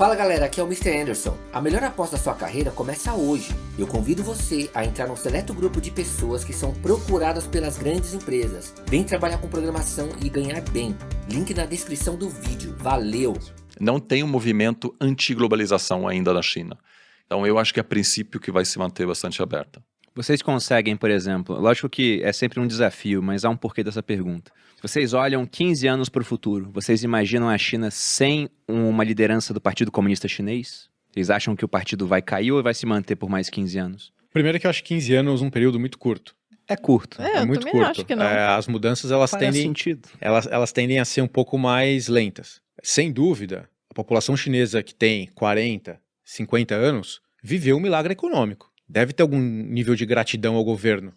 Fala galera, aqui é o Mr. Anderson. A melhor aposta da sua carreira começa hoje. Eu convido você a entrar num seleto grupo de pessoas que são procuradas pelas grandes empresas. Vem trabalhar com programação e ganhar bem. Link na descrição do vídeo. Valeu! Não tem um movimento anti-globalização ainda na China. Então eu acho que é a princípio que vai se manter bastante aberta. Vocês conseguem, por exemplo, lógico que é sempre um desafio, mas há um porquê dessa pergunta. Vocês olham 15 anos para o futuro, vocês imaginam a China sem uma liderança do Partido Comunista Chinês? Vocês acham que o partido vai cair ou vai se manter por mais 15 anos? Primeiro que eu acho 15 anos um período muito curto. É curto. É muito também curto. acho que não. As mudanças, elas Faz tendem, sentido. elas tendem a ser um pouco mais lentas. Sem dúvida, a população chinesa que tem 40, 50 anos viveu um milagre econômico. Deve ter algum nível de gratidão ao governo,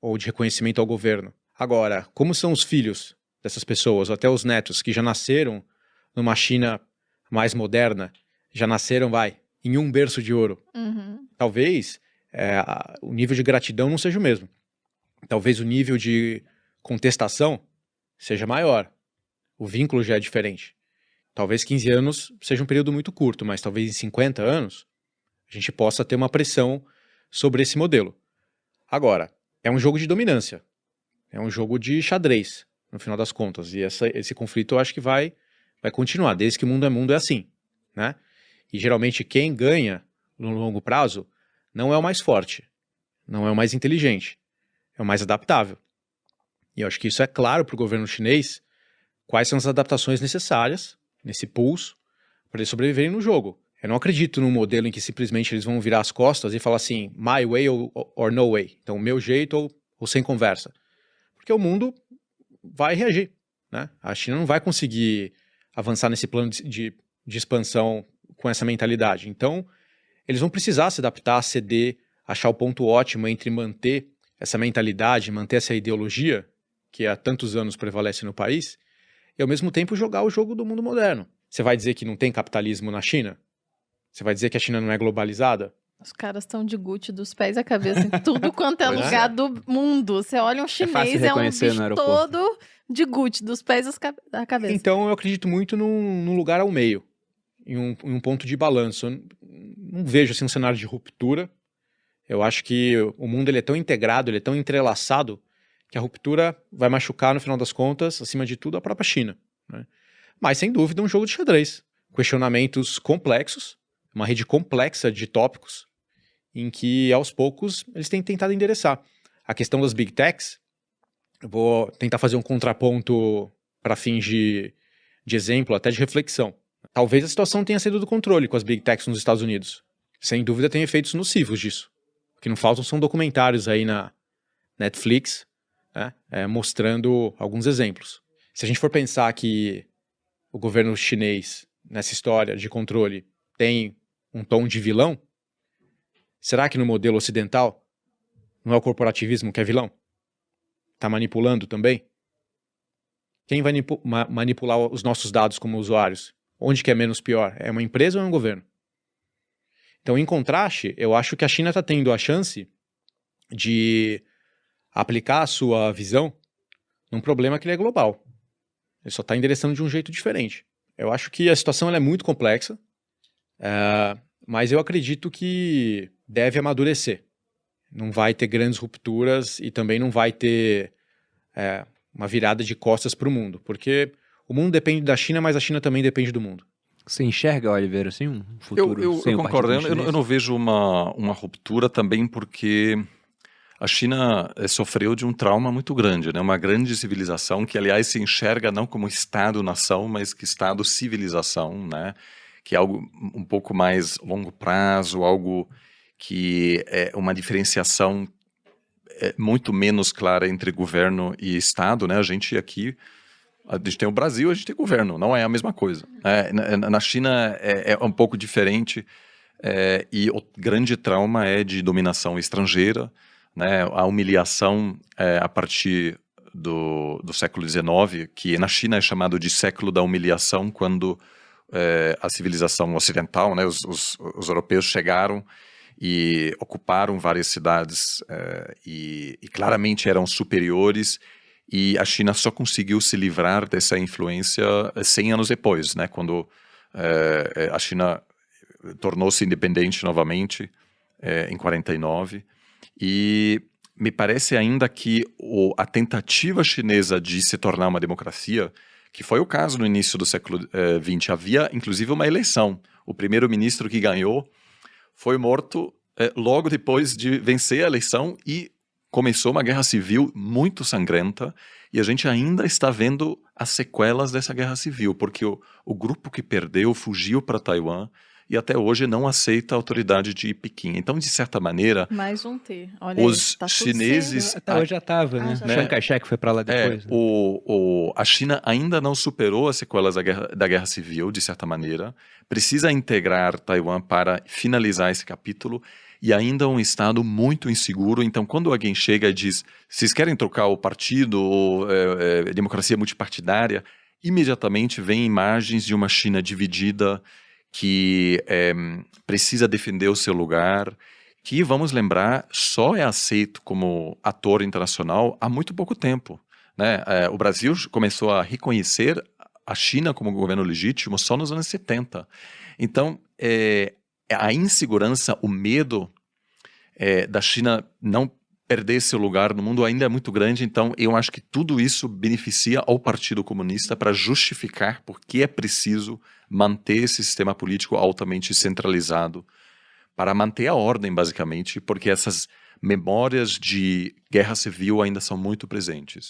ou de reconhecimento ao governo. Agora, como são os filhos dessas pessoas, ou até os netos, que já nasceram numa China mais moderna, já nasceram, em um berço de ouro. Talvez o nível de gratidão não seja o mesmo. Talvez o nível de contestação seja maior. O vínculo já é diferente. Talvez 15 anos seja um período muito curto, mas talvez em 50 anos a gente possa ter uma pressão sobre esse modelo. Agora, é um jogo de dominância. É um jogo de xadrez, no final das contas. E esse conflito eu acho que vai continuar. Desde que o mundo é assim, né? E geralmente quem ganha no longo prazo não é o mais forte, não é o mais inteligente, é o mais adaptável. E eu acho que isso é claro para o governo chinês, quais são as adaptações necessárias nesse pulso para eles sobreviverem no jogo. Eu não acredito num modelo em que simplesmente eles vão virar as costas e falar assim, my way or no way. Então, meu jeito ou sem conversa. Porque o mundo vai reagir, né? A China não vai conseguir avançar nesse plano de expansão com essa mentalidade. Então, eles vão precisar se adaptar, ceder, achar o ponto ótimo entre manter essa mentalidade, manter essa ideologia, que há tantos anos prevalece no país, e ao mesmo tempo jogar o jogo do mundo moderno. Você vai dizer que não tem capitalismo na China? Você vai dizer que a China não é globalizada? Os caras estão de Gucci dos pés à cabeça em tudo quanto é Pois é. lugar do mundo. Você olha um fácil chinês, um reconhecer no bicho aeroporto. todo de Gucci, dos pés à cabeça. Então eu acredito muito num lugar ao meio, em um ponto de balanço. Eu não vejo assim, um cenário de ruptura. Eu acho que o mundo ele é tão integrado, ele é tão entrelaçado, que a ruptura vai machucar, no final das contas, acima de tudo, a própria China, né? Mas, sem dúvida, um jogo de xadrez. Questionamentos complexos, uma rede complexa de tópicos, em que, aos poucos, eles têm tentado endereçar. A questão das Big Techs, eu vou tentar fazer um contraponto para fins de exemplo, até de reflexão. Talvez a situação tenha saído do controle com as Big Techs nos Estados Unidos. Sem dúvida tem efeitos nocivos disso. O que não faltam são documentários aí na Netflix, né, mostrando alguns exemplos. Se a gente for pensar que o governo chinês, nessa história de controle, tem um tom de vilão, será que no modelo ocidental não é o corporativismo que é vilão? Está manipulando também? Quem vai manipular os nossos dados como usuários? Onde que é menos pior? É uma empresa ou é um governo? Então, em contraste, eu acho que a China está tendo a chance de aplicar a sua visão num problema que ele é global. Ele só está endereçando de um jeito diferente. Eu acho que a situação ela é muito complexa, mas eu acredito que deve amadurecer. Não vai ter grandes rupturas e também não vai ter uma virada de costas para o mundo, porque o mundo depende da China, mas a China também depende do mundo. Você enxerga, Oliver, assim, um futuro Eu sem o concordo, Partido Chinês? eu não vejo uma ruptura também porque a China sofreu de um trauma muito grande, né? Uma grande civilização que, aliás, se enxerga não como Estado-nação, mas que Estado-civilização, né? Que é algo um pouco mais longo prazo, algo que é uma diferenciação muito menos clara entre governo e Estado, né? A gente tem o Brasil, a gente tem governo, não é a mesma coisa. Na China é um pouco diferente e o grande trauma é de dominação estrangeira, né? A humilhação a partir do século XIX, que na China é chamado de século da humilhação, quando a civilização ocidental, né, os europeus chegaram e ocuparam várias cidades e claramente eram superiores, e a China só conseguiu se livrar dessa influência 100 anos depois, né, quando A China tornou-se independente novamente em 49 e me parece ainda que a tentativa chinesa de se tornar uma democracia, que foi o caso no início do século XX, havia inclusive uma eleição. O primeiro-ministro que ganhou foi morto logo depois de vencer a eleição e começou uma guerra civil muito sangrenta e a gente ainda está vendo as sequelas dessa guerra civil, porque o grupo que perdeu fugiu para Taiwan e até hoje não aceita a autoridade de Pequim. Então, de certa maneira, Mais um T. Olha os aí, tá tudo chineses... certo. Até hoje já estava, né? já Chiang Kai-shek foi para lá depois. Né? A China ainda não superou as sequelas da guerra civil, de certa maneira, precisa integrar Taiwan para finalizar esse capítulo e ainda é um estado muito inseguro. Então, quando alguém chega e diz, vocês querem trocar o partido ou democracia multipartidária, imediatamente vem imagens de uma China dividida que precisa defender o seu lugar, que, vamos lembrar, só é aceito como ator internacional há muito pouco tempo. Né? O Brasil começou a reconhecer a China como governo legítimo só nos anos 70. Então, a insegurança, o medo da China não perder seu lugar no mundo ainda é muito grande. Então, eu acho que tudo isso beneficia ao Partido Comunista para justificar por que é preciso manter esse sistema político altamente centralizado, para manter a ordem, basicamente, porque essas memórias de guerra civil ainda são muito presentes.